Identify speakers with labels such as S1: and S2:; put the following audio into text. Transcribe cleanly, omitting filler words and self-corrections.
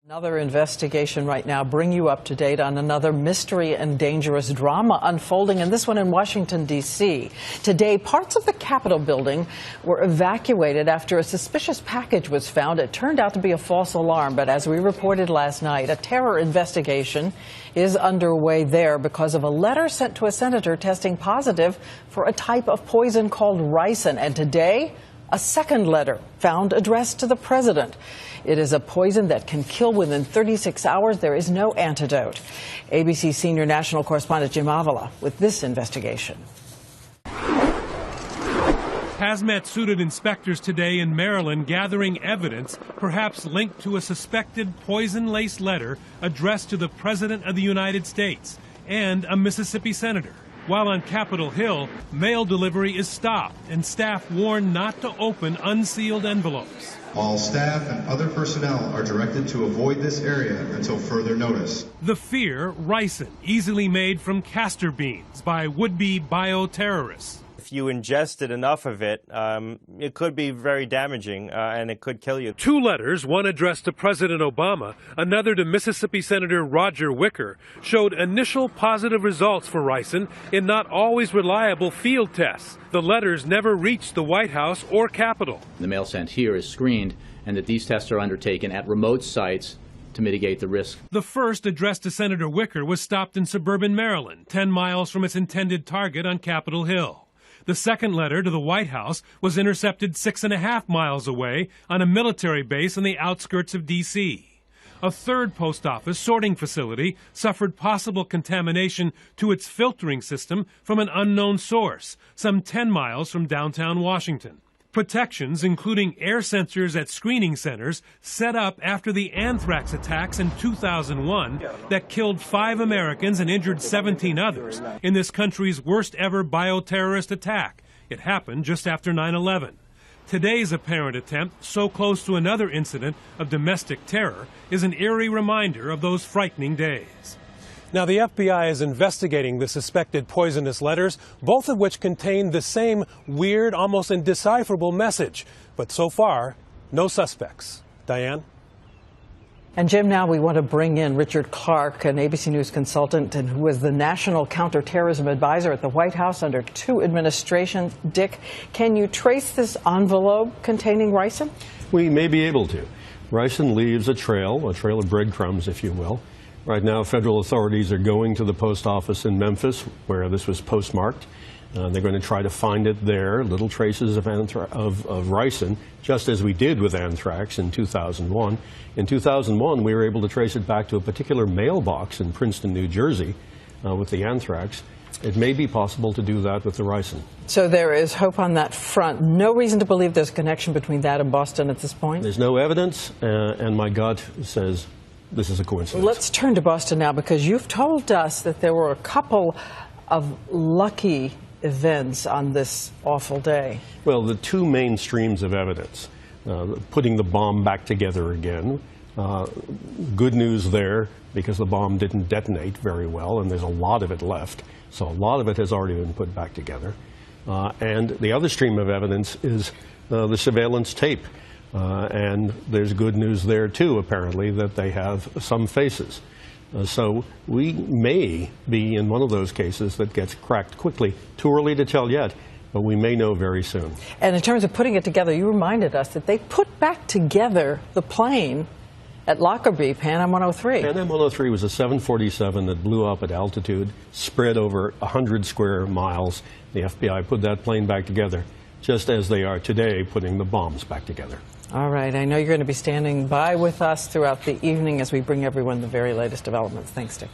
S1: Another investigation right now, bring you up to date on another mystery and dangerous drama unfolding, and this one in Washington, D.C. Today, parts of the Capitol building were evacuated after a suspicious package was found. It turned out to be a false alarm, but as we reported last night, a terror investigation is underway there because of a letter sent to a senator testing positive for a type of poison called ricin. And today, a second letter found addressed to the president. It is a poison that can kill within 36 hours. There is no antidote. ABC senior national correspondent Jim Avila with this investigation.
S2: Hazmat-suited inspectors today in Maryland gathering evidence perhaps linked to a suspected poison-laced letter addressed to the President of the United States and a Mississippi senator. While on Capitol Hill, mail delivery is stopped and staff warned not to open unsealed envelopes.
S3: All staff and other personnel are directed to avoid this area until further notice.
S2: The fear, ricin, easily made from castor beans by would-be bioterrorists.
S4: If you ingested enough of it, it could be very damaging and it could kill you.
S2: Two letters, one addressed to President Obama, another to Mississippi Senator Roger Wicker, showed initial positive results for ricin in not always reliable field tests. The letters never reached the White House or Capitol.
S5: The mail sent here is screened, and that these tests are undertaken at remote sites to mitigate the risk.
S2: The first, addressed to Senator Wicker, was stopped in suburban Maryland, 10 miles from its intended target on Capitol Hill. The second letter to the White House was intercepted 6.5 miles away on a military base on the outskirts of D.C. A third post office sorting facility suffered possible contamination to its filtering system from an unknown source, some 10 miles from downtown Washington. Protections, including air sensors at screening centers, set up after the anthrax attacks in 2001 that killed 5 Americans and injured 17 others in this country's worst ever bioterrorist attack. It happened just after 9/11. Today's apparent attempt, so close to another incident of domestic terror, is an eerie reminder of those frightening days. Now, the FBI is investigating the suspected poisonous letters, both of which contain the same weird, almost indecipherable message. But so far, no suspects. Diane?
S1: And Jim, now we want to bring in Richard Clark, an ABC News consultant and who was the National Counterterrorism Advisor at the White House under 2 administrations. Dick, can you trace this envelope containing ricin?
S6: We may be able to. Ricin leaves a trail of breadcrumbs, if you will. Right now, federal authorities are going to the post office in Memphis, where this was postmarked. They're going to try to find it there, little traces of ricin, just as we did with anthrax in 2001. In 2001, we were able to trace it back to a particular mailbox in Princeton, New Jersey, with the anthrax. It may be possible to do that with the ricin.
S1: So there is hope on that front. No reason to believe there's a connection between that and Boston at this point?
S6: There's no evidence, and my gut says this is a coincidence.
S1: Let's turn to Boston now, because you've told us that there were a couple of lucky events on this awful day.
S6: Well, the 2 main streams of evidence, putting the bomb back together again, good news there because the bomb didn't detonate very well and there's a lot of it left. So a lot of it has already been put back together. And the other stream of evidence is the surveillance tape. And there's good news there, too, apparently, that they have some faces. So we may be in one of those cases that gets cracked quickly. Too early to tell yet, but we may know very soon.
S1: And in terms of putting it together, you reminded us that they put back together the plane at Lockerbie, Pan Am 103.
S6: Pan Am 103 was a 747 that blew up at altitude, spread over 100 square miles. The FBI put that plane back together, just as they are today putting the bombs back together.
S1: All right. I know you're going to be standing by with us throughout the evening as we bring everyone the very latest developments. Thanks, Dick.